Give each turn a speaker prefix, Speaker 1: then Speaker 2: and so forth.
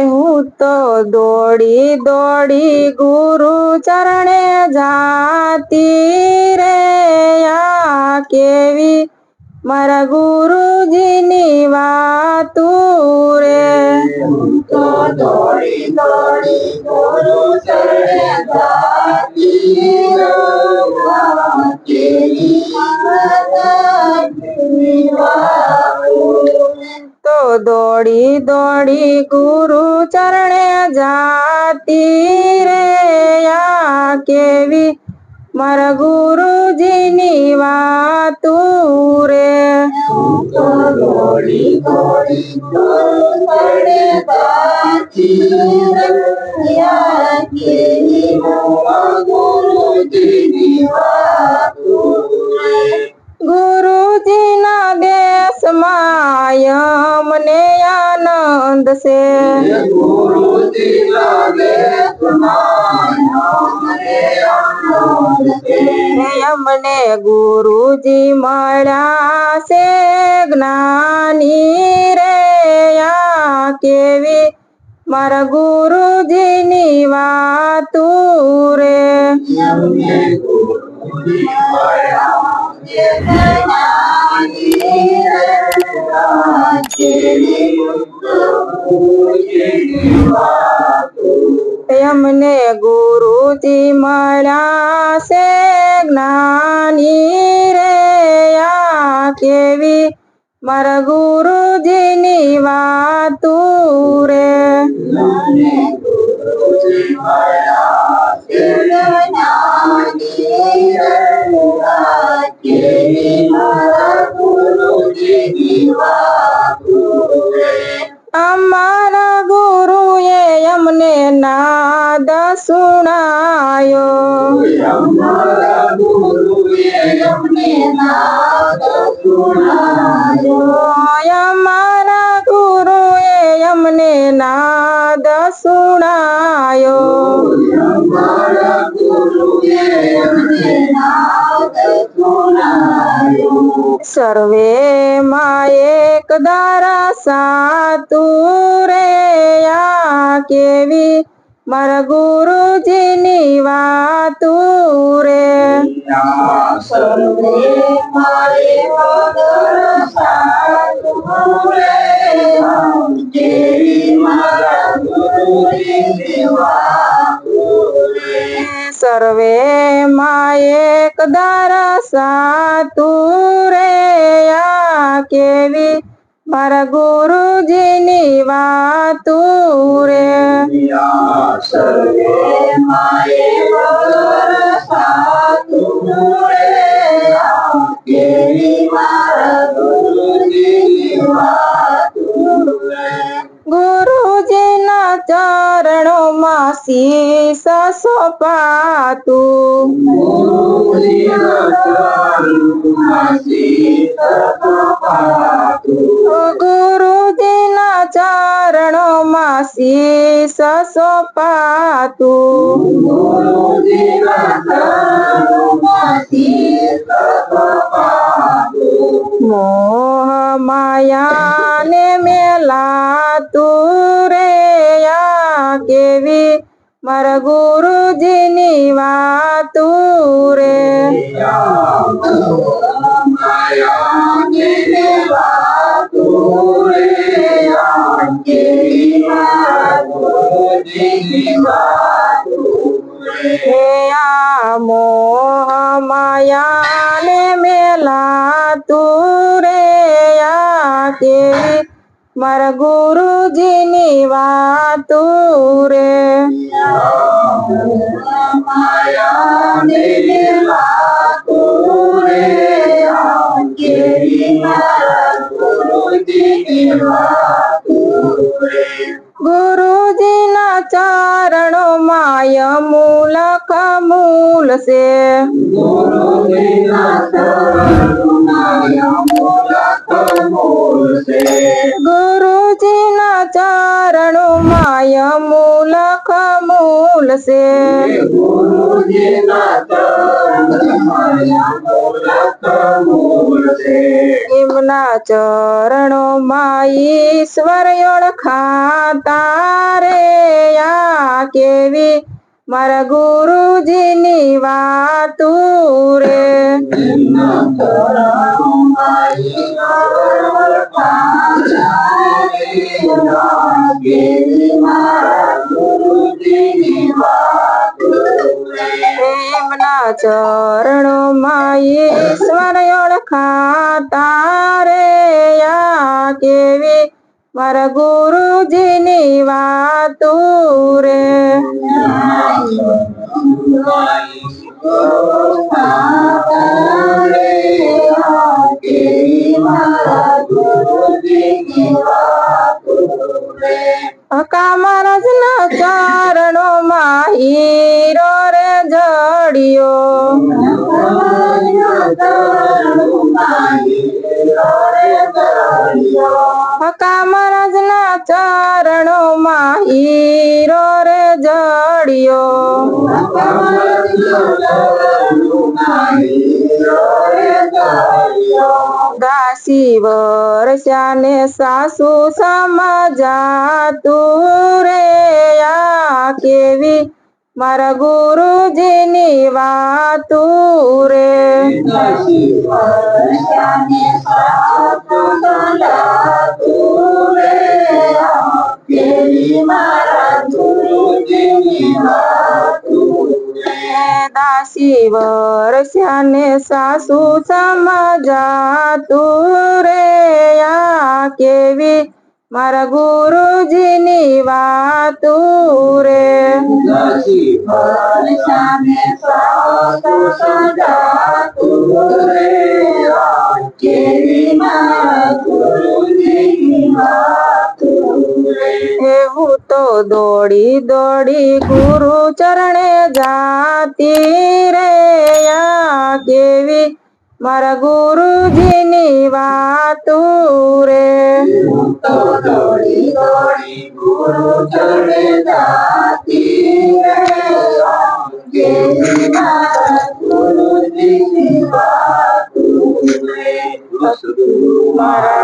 Speaker 1: હું તો દોડી દોડી ગુરુ ચરણે જાતી રે આ કેવી મારા ગુરુજીની વાતું રે
Speaker 2: તો દોડી દોડી ગુરુ ચરણે જાતી રે આ કેવી માતાજીની વાતું
Speaker 1: તો દોડી દોડી ગુરુ ચરણે જાતી રે આ કેવી મારા ગુરુજીની વાતું રે
Speaker 2: તો દોડી દોડી ગુરુ ચરણે જાતી રે આ કેવી મારા ગુરુજીની વાતું રે
Speaker 1: ગુરુજીના દેશમાં યમને આનંદ છે
Speaker 2: ગુરુજીના દેશમાં અમને આનંદ છે
Speaker 1: અમને ગુરુજી મળ્યા છે જ્ઞાની રે આ કેવી મારા ગુરુજીની વાતું રે
Speaker 2: અમને ગુરુજી મળ્યા છે જ્ઞાની રે આ કેવી ગુરુજીની વાતું
Speaker 1: અમને ગુરુજી મળ્યા છે જ્ઞાની રે આ કેવી મારા ગુરુજીની વાતું રે
Speaker 2: અમને ગુરુજી મળ્યા છે જ્ઞાની રે આ કેવી મારા ગુરુજીની વાતું રે
Speaker 1: અમારા ગુરુએ અમને નાદ સુણાયો
Speaker 2: અમારા ગુરુએ અમને નાદ સુણાયો
Speaker 1: અમારા ગુરુએ અમને નાદ સુણાયો
Speaker 2: અમારા ગુરુએ અમને નાદ સુણાયો
Speaker 1: સર્વે માં એક દારા સાતું રે આ કેવી મારા ગુરુજીની વાતું રે
Speaker 2: સર્વે મારે વગર સાધુ રે કેવી મારા ગુરુજીની વાતું રે
Speaker 1: સર્વે માં એક દારા સાતું રે આ કેવી મારા ગુરુજીની વાતું રે
Speaker 2: સર્વે મારે વગર સાધુ રે કેવી મારા ગુરુજીની વાતું રે
Speaker 1: ગુરુજીના ચરણોમાં શીશ સોંપાતું
Speaker 2: ગુરુજીના ચરણોમાં શીશ સોંપાતું
Speaker 1: ગુરુજીના ચરણોમાં શીશ સોંપાતું
Speaker 2: ગુરુજીના ચરણોમાં શીશ સોંપાતું
Speaker 1: મોહ માયાને મેલાતું રે આ કેવી મારા ગુરુજીની વાતું રે
Speaker 2: માયાને વાતું રે કેવી મારા ગુરુજીની વાતું રે
Speaker 1: હે આ મોહ માયાને મેલાતું રે આ કેવી મારા ગુરુજીની વાતું રે
Speaker 2: માયાને વાતું રે કેવી મારા ગુરુજીની વાતું રે
Speaker 1: ગુરુજીના ચરણોમાં અમૂલક મૂલ છે
Speaker 2: ગુરુજીના ચરણોમાં અમૂલક મૂલ છે
Speaker 1: ગુરુજીના ચરણોમાં અમૂલક મૂલ છે
Speaker 2: ગુરુજીના ચરણોમાં માયા મૂલક મૂળ છે
Speaker 1: એમના ચરણોમાં ઈશ્વર ઓળખાતા રે આ કેવી મારા ગુરુજીની વાતું રે
Speaker 2: એમના ચરણોમાં ઈશ્વર ઓળખાતા રે કેવી મારા ગુરુજીની વાતું રે
Speaker 1: એમના ચરણોમાં ઈશ્વર ઓળખાતા રે આ કેવી મારા ગુરુજીની વાતું રે કામરાજના ચરણોમાં હીરો રે જડિયો કામરાજના ચરણોમાં હીરો રે જડિયો દાસી વર્ષાને સાસુ સમજાતું રે આ કેવી મારા ગુરુજીની વાતું રે દાસી વર્ષાને સાસુ સમજાતું રે આ કેવી મારા ગુરુજીની વાતું રે એવું તો દોડી દોડી ગુરુ ચરણે જાતી રે આ કેવી મારા ગુરુજીની વાતું રે મારા